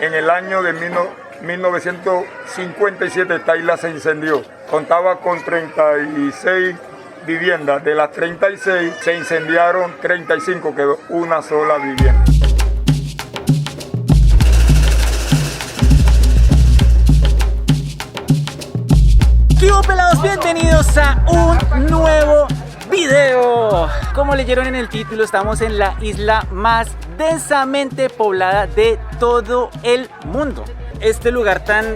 En el año de 1957 esta isla se incendió. Contaba con 36 viviendas. De las 36 se incendiaron 35, quedó una sola vivienda. ¿Qué hubo, pelados? Bienvenidos a un nuevo video. Como leyeron en el título, estamos en la isla más densamente poblada de todo el mundo. Este lugar tan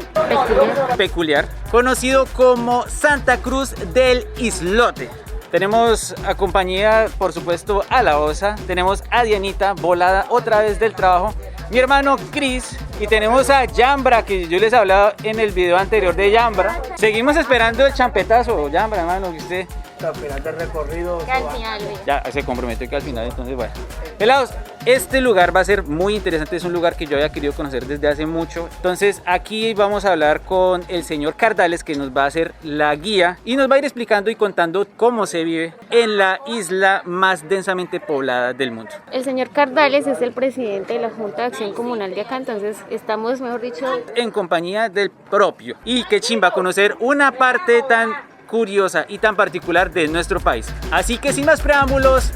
peculiar, conocido como Santa Cruz del Islote. Tenemos a compañía, por supuesto, a la Osa. Tenemos a Dianita, volada otra vez del trabajo. Mi hermano Chris. Y tenemos a Yambra, que yo les hablaba en el video anterior de Yambra. Seguimos esperando el champetazo, Yambra, hermano, que usted está esperando el recorrido. Que al final, ya se comprometió que al final, entonces bueno. Pelados, este lugar va a ser muy interesante, es un lugar que yo había querido conocer desde hace mucho. Entonces aquí vamos a hablar con el señor Cardales, que nos va a hacer la guía y nos va a ir explicando y contando cómo se vive en la isla más densamente poblada del mundo. el señor Cardales es el presidente de la Junta de Acción Comunal de acá, entonces estamos, mejor dicho, En compañía del propio. Y qué chimba conocer una parte tan curiosa y tan particular de nuestro país. Así que sin más preámbulos,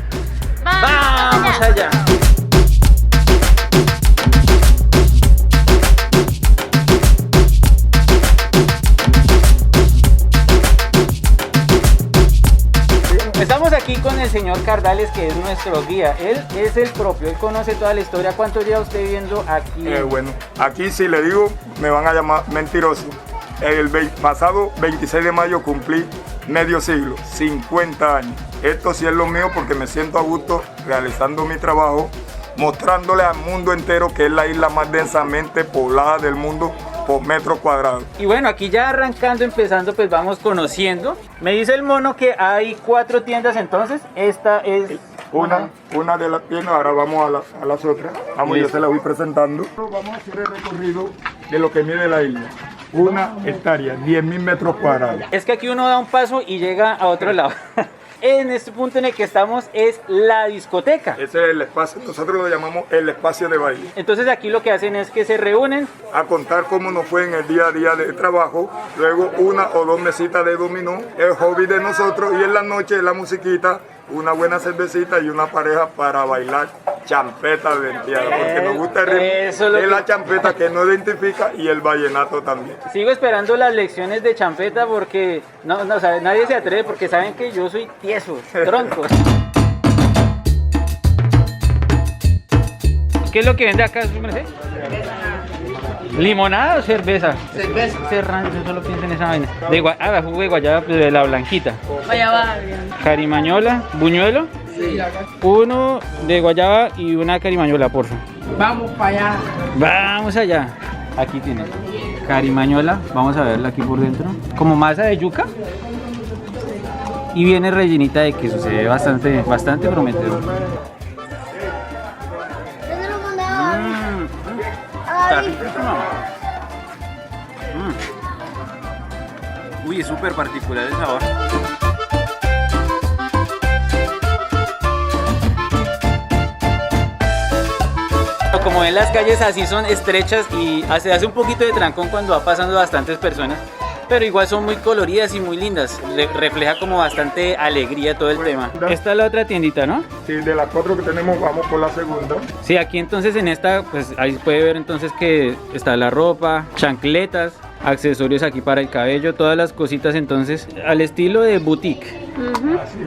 ¡vamos allá! Estamos aquí con el señor Cardales, que es nuestro guía. Él es el propio, él conoce toda la historia. ¿Cuánto lleva usted viviendo aquí? Bueno, aquí si le digo, me van a llamar mentiroso. El pasado 26 de mayo cumplí medio siglo, 50 años. Esto sí es lo mío porque me siento a gusto realizando mi trabajo, mostrándole al mundo entero que es la isla más densamente poblada del mundo por metro cuadrado. Y bueno, aquí ya arrancando, empezando, pues vamos conociendo. Me dice el mono que hay 4 tiendas, entonces esta es Una de las tiendas, ahora vamos a las otras. Vamos, yo Listo. se la voy presentando. Vamos a hacer el recorrido de lo que mide la isla. 1 hectárea, 10.000 metros cuadrados. Es que aquí uno da un paso y llega a otro lado. En este punto en el que estamos es la discoteca. Ese es el espacio, nosotros lo llamamos el espacio de baile. Entonces aquí lo que hacen es que se reúnen. A contar cómo nos fue en el día a día de trabajo, luego 1 o 2 mesitas de dominó, el hobby de nosotros, y en la noche la musiquita, una buena cervecita y una pareja para bailar champeta venteada, porque nos gusta el ritmo Eso es lo de que- la champeta que nos identifica y el vallenato también. Sigo esperando las lecciones de champeta porque no, o sea, nadie se atreve porque saben que yo soy tieso, tronco. ¿Qué es lo que vende acá, su merced? ¿Limonada o cerveza? Cerveza. Serrano, yo solo pienso en esa vaina. Jugo de guayaba, pues, de la blanquita. guayaba. Carimañola, buñuelo. Sí. Uno de guayaba y una carimañola, por favor. Vamos para allá. Vamos allá. Aquí tiene carimañola. Vamos a verla aquí por dentro. Como masa de yuca. Y viene rellenita de queso. Se ve bastante prometedor. Está riquísimo. Uy, es súper particular el sabor. Como ven, las calles así son estrechas y se hace un poquito de trancón cuando va pasando bastantes personas, pero igual son muy coloridas y muy lindas. Refleja como bastante alegría todo el tema. Esta es la otra tiendita, ¿no? Sí, de las 4 que tenemos vamos por la segunda. Sí, aquí entonces en esta, pues ahí puede ver entonces que está la ropa, chancletas, accesorios aquí para el cabello, todas las cositas entonces al estilo de boutique.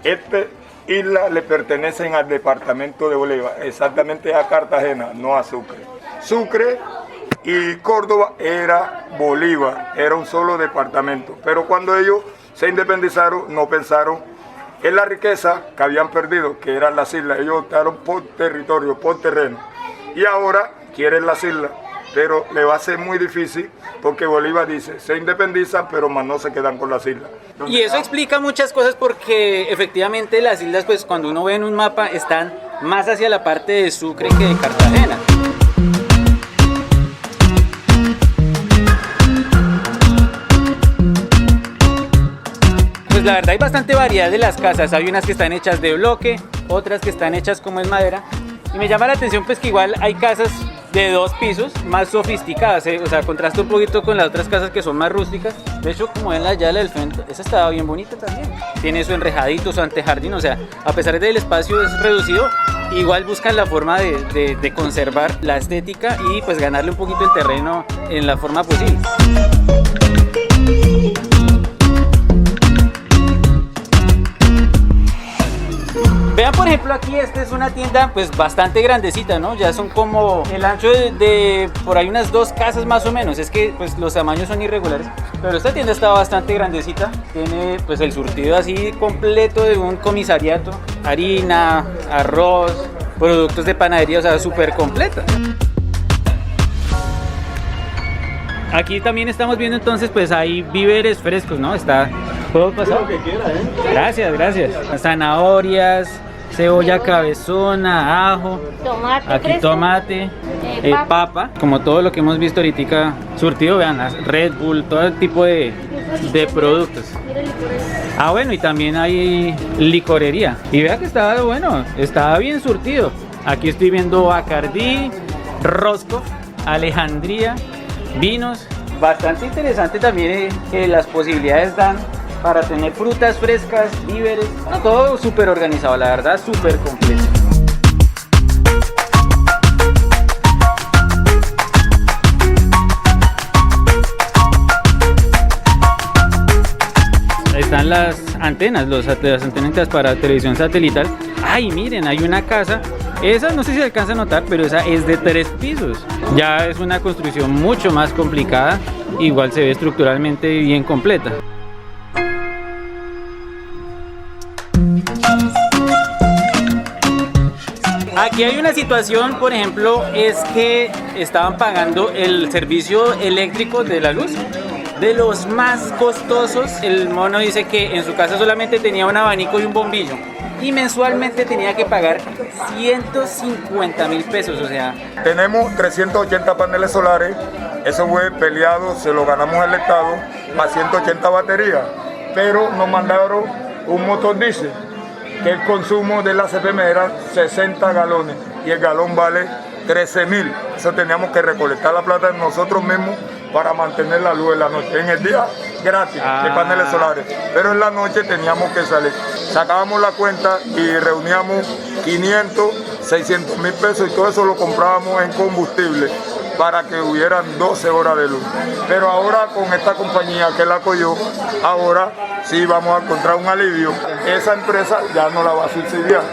Esta isla le pertenecen al departamento de Bolívar, exactamente a Cartagena, no a Sucre. Sucre y Córdoba era Bolívar, era un solo departamento. Pero cuando ellos se independizaron, no pensaron en la riqueza que habían perdido, que eran las islas. Ellos optaron por territorio, por terreno. Y ahora quieren las islas, pero le va a ser muy difícil porque Bolívar dice, se independizan, pero más no se quedan con las islas. Y eso explica muchas cosas porque efectivamente las islas, pues cuando uno ve en un mapa, están más hacia la parte de Sucre que de Cartagena. Pues la verdad hay bastante variedad de las casas. Hay unas que están hechas de bloque, otras que están hechas como en madera. Y me llama la atención pues que igual hay casas de 2 pisos, más sofisticadas, o sea, contrasta un poquito con las otras casas que son más rústicas. De hecho, como ven la llave del frente, esa estaba bien bonita también. Tiene su enrejadito, su antejardín, o sea, a pesar de que el espacio es reducido, igual buscan la forma de conservar la estética y pues ganarle un poquito el terreno en la forma posible. Vean, por ejemplo, aquí esta es una tienda pues bastante grandecita, ¿no? Ya son como el ancho de por ahí unas 2 casas más o menos. Es que pues los tamaños son irregulares, pero esta tienda está bastante grandecita. Tiene pues el surtido así completo de un comisariato, harina, arroz, productos de panadería, o sea, súper completa. Aquí también estamos viendo entonces pues hay víveres frescos, ¿no? Está todo pasado. Lo que quiera, ¿eh? Gracias, gracias. Zanahorias, cebolla cabezona, ajo, Tomate aquí fresco. tomate, Papa. papa, como todo lo que hemos visto ahorita surtido, vean, las Red Bull, todo el tipo de productos. Mira el licor ese. Ah, bueno, y también hay licorería. Y vea que estaba bueno, estaba bien surtido. Aquí estoy viendo Bacardí, Roscoff, Alejandría, vinos. Bastante interesante también que las posibilidades dan para tener frutas frescas, víveres, no, todo súper organizado, la verdad, súper completo. Ahí están las antenas, las antenas para televisión satelital. Ay, miren, hay una casa. Esa no sé si se alcanza a notar, pero esa es de 3 pisos. Ya es una construcción mucho más complicada. Igual se ve estructuralmente bien completa. Aquí hay una situación, por ejemplo, es que estaban pagando el servicio eléctrico de la luz, de los más costosos. El mono dice que en su casa solamente tenía un abanico y un bombillo y mensualmente tenía que pagar 150.000 pesos, o sea. Tenemos 380 paneles solares, eso fue peleado, se lo ganamos al Estado, más 180 baterías, pero nos mandaron un motor diésel, que el consumo de la CPM era 60 galones y el galón vale 13.000. Eso teníamos que recolectar la plata nosotros mismos para mantener la luz en la noche. En el día gratis de paneles solares, pero en la noche teníamos que salir. Sacábamos la cuenta y reuníamos 500, 600.000 pesos y todo eso lo comprábamos en combustible para que hubieran 12 horas de luz. Pero ahora con esta compañía que la cogió, ahora sí vamos a encontrar un alivio. Esa empresa ya no la va a subsidiar.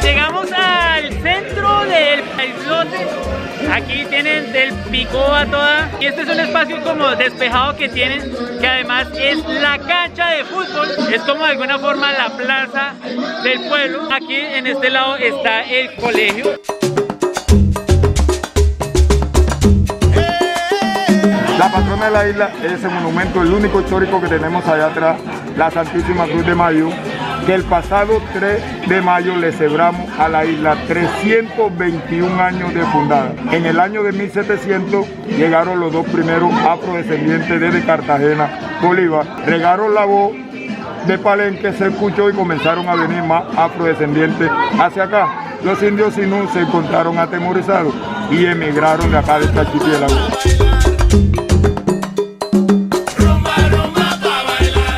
Llegamos al centro del islote. Aquí tienen del Picó a toda. Y este es un espacio como despejado que tienen, que además es la cancha de fútbol. Es como de alguna forma la plaza del pueblo. Aquí en este lado está el colegio. La patrona de la isla es ese monumento, el único histórico que tenemos allá atrás, la Santísima Cruz de Mayo, que el pasado 3 de mayo le celebramos a la isla 321 años de fundada. En el año de 1700 llegaron los 2 primeros afrodescendientes desde Cartagena, Bolívar, regaron la voz de Palenque, se escuchó y comenzaron a venir más afrodescendientes hacia acá. Los indios sinú se encontraron atemorizados y emigraron de acá de este archipiélago.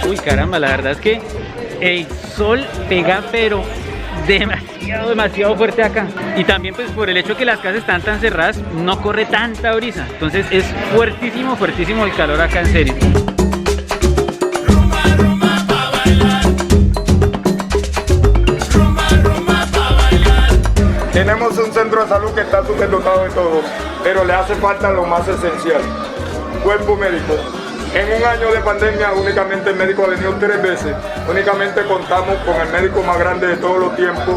Uy, caramba, la verdad es que el sol pega pero demasiado fuerte acá. Y también pues por el hecho que las casas están tan cerradas, no corre tanta brisa. Entonces es fuertísimo el calor acá, en serio. Tenemos un centro de salud que está súper dotado de todo, pero le hace falta lo más esencial, cuerpo médico. En un año de pandemia únicamente el médico ha venido 3 veces, únicamente contamos con el médico más grande de todos los tiempos,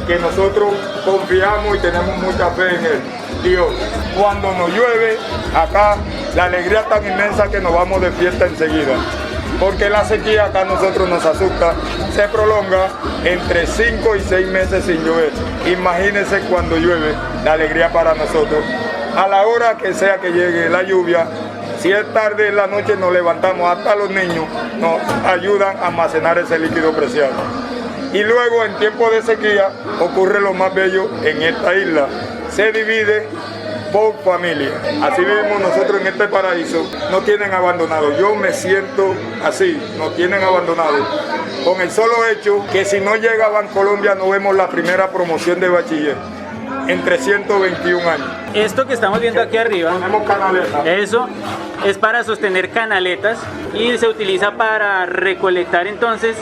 que nosotros confiamos y tenemos mucha fe en él, Dios. Cuando nos llueve, acá la alegría es tan inmensa que nos vamos de fiesta enseguida. Porque la sequía acá a nosotros nos asusta, se prolonga entre 5 y 6 meses sin llover. Imagínense cuando llueve, la alegría para nosotros. A la hora que sea que llegue la lluvia, Si es tarde en la noche nos levantamos, hasta los niños nos ayudan a almacenar ese líquido preciado. Y luego en tiempo de sequía ocurre lo más bello en esta isla. Se divide por familia. Así vivimos nosotros en este paraíso. Nos tienen abandonado. Yo me siento así, nos tienen abandonado. Con el solo hecho que si no llega a Bancolombia no vemos la primera promoción de bachiller en 321 años. Esto que estamos viendo aquí arriba, Tenemos canaletas. eso es para sostener canaletas y se utiliza para recolectar entonces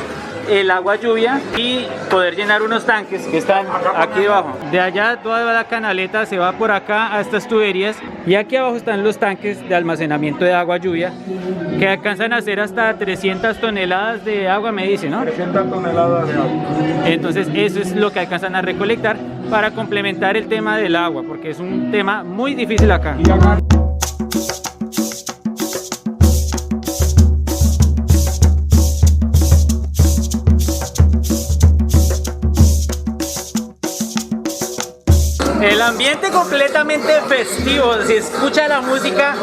el agua lluvia y poder llenar unos tanques que están aquí debajo. De allá toda la canaleta se va por acá a estas tuberías y aquí abajo están los tanques de almacenamiento de agua lluvia que alcanzan a ser hasta 300 toneladas de agua, me dice, ¿no? 300 toneladas de agua. Entonces eso es lo que alcanzan a recolectar para complementar el tema del agua, porque es un tema muy difícil acá. Y acá El ambiente completamente festivo, se escucha la música,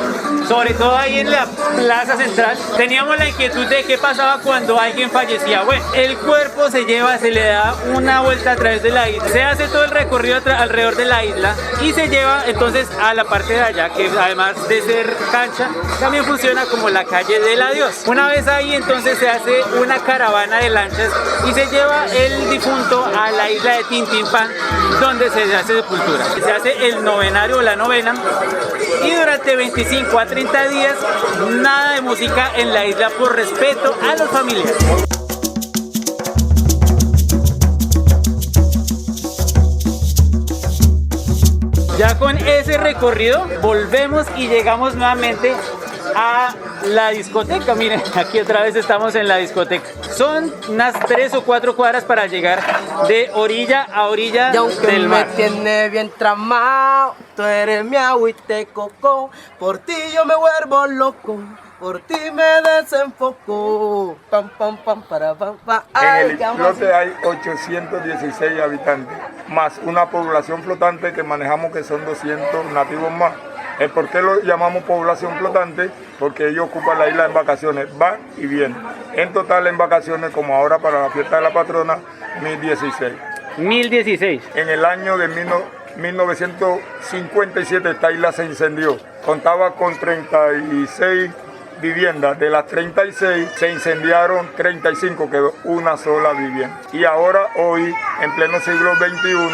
sobre todo ahí en la plaza central. Teníamos la inquietud de qué pasaba cuando alguien fallecía. Bueno, el cuerpo se lleva, se le da una vuelta a través de la isla, se hace todo el recorrido alrededor de la isla y se lleva entonces a la parte de allá, que además de ser cancha, también funciona como la calle del adiós. Una vez ahí entonces se hace una caravana de lanchas y se lleva el difunto a la isla de Tintimpán, donde se hace sepultura. Se hace el novenario o la novena y durante 25 a 30 días nada de música en la isla por respeto a los familiares. Ya con ese recorrido volvemos y llegamos nuevamente a la discoteca. Miren, aquí otra vez estamos en la discoteca. Son unas 3 o 4 cuadras para llegar de orilla a orilla Y aunque del me mar. tiene bien tramado, tú eres mi agüita de coco. Por ti yo me vuelvo loco, por ti me desenfoco. Pam, pam, pam, para, pam, pam. en el Ay, qué amor. islote hay 816 habitantes, más una población flotante que manejamos que son 200 nativos más. ¿El por qué lo llamamos población flotante? Porque ellos ocupan la isla en vacaciones, van y vienen. En total en vacaciones, como ahora para la fiesta de la patrona, 1016. 1016. En el año de 1957 esta isla se incendió. Contaba con 36 viviendas. De las 36 se incendiaron 35, quedó una sola vivienda. Y ahora, hoy, en pleno siglo XXI,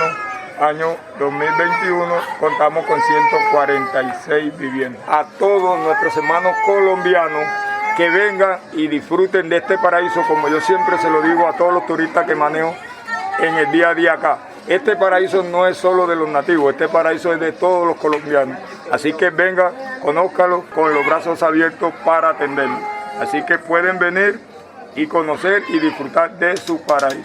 año 2021, contamos con 146 viviendas. A todos nuestros hermanos colombianos que vengan y disfruten de este paraíso, como yo siempre se lo digo a todos los turistas que manejo en el día a día acá. Este paraíso no es solo de los nativos, este paraíso es de todos los colombianos. Así que vengan, conózcalo con los brazos abiertos para atenderlos. Así que pueden venir y conocer y disfrutar de su paraíso.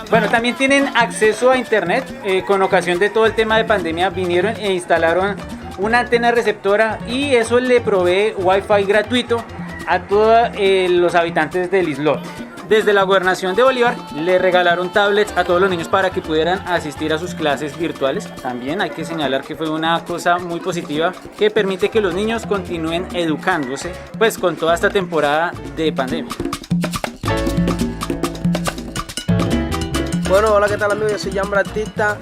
Bueno, también tienen acceso a internet. Con ocasión de todo el tema de pandemia vinieron e instalaron una antena receptora y eso le provee wifi gratuito a todos los habitantes del islote. Desde la gobernación de Bolívar le regalaron tablets a todos los niños para que pudieran asistir a sus clases virtuales. También hay que señalar que fue una cosa muy positiva que permite que los niños continúen educándose pues con toda esta temporada de pandemia. Bueno, hola, ¿qué tal amigos? Yo soy Jambra Artista.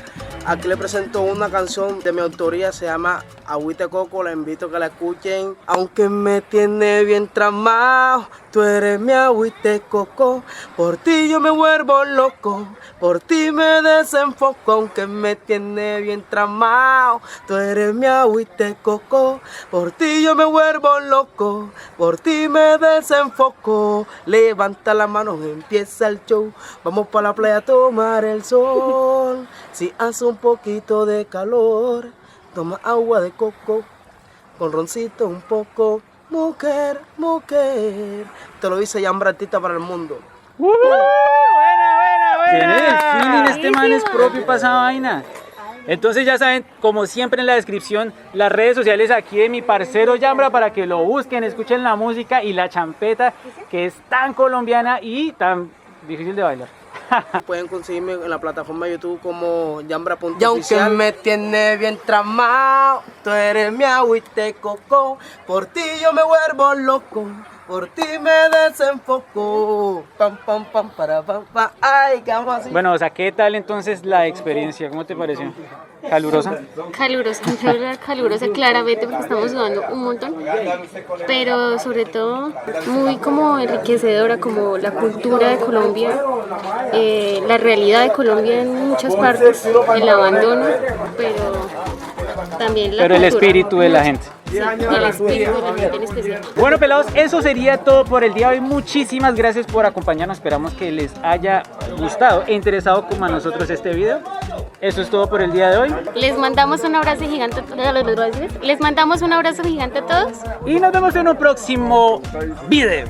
Aquí les presento una canción de mi autoría, se llama Agüita de Coco, la invito a que la escuchen. Aunque me tiene bien tramado, tú eres mi agüita de coco. Por ti yo me vuelvo loco, por ti me desenfoco. Aunque me tiene bien tramado, tú eres mi agüita de coco. Por ti yo me vuelvo loco, por ti me desenfoco. Levanta la mano, empieza el show. Vamos para la playa a tomar el sol. Si hace un poquito de calor, toma agua de coco, con roncito un poco. Mujer, mujer. Te lo dice Jambra Artista para el mundo. Tiene el feeling, este man es propio para esa vaina. Entonces ya saben, como siempre en la descripción, las redes sociales aquí de mi parcero Yambra para que lo busquen, escuchen la música y la champeta que es tan colombiana y tan difícil de bailar. Pueden conseguirme en la plataforma de YouTube como Yambra.oficial. Y aunque me tiene bien tramado, tú eres mi agüita de coco. Por ti yo me vuelvo loco, por ti me desenfoco. Pam, pam, pam, para, pam, pam. Ay, ¿qué vamos a hacer? Bueno, o sea, ¿qué tal entonces la experiencia? ¿Cómo te pareció? ¿Calurosa? Calurosa claramente porque estamos sudando un montón, pero sobre todo muy como enriquecedora, como la cultura de Colombia, la realidad de Colombia en muchas partes, el abandono, pero también la Pero el cultura. espíritu de la gente. Sí, el espíritu de la gente en especial. Bueno, pelados, eso sería todo por el día de hoy. Muchísimas gracias por acompañarnos. Esperamos que les haya gustado e interesado como a nosotros este video. Eso es todo por el día de hoy. Les mandamos un abrazo gigante a todos. Y nos vemos en un próximo video.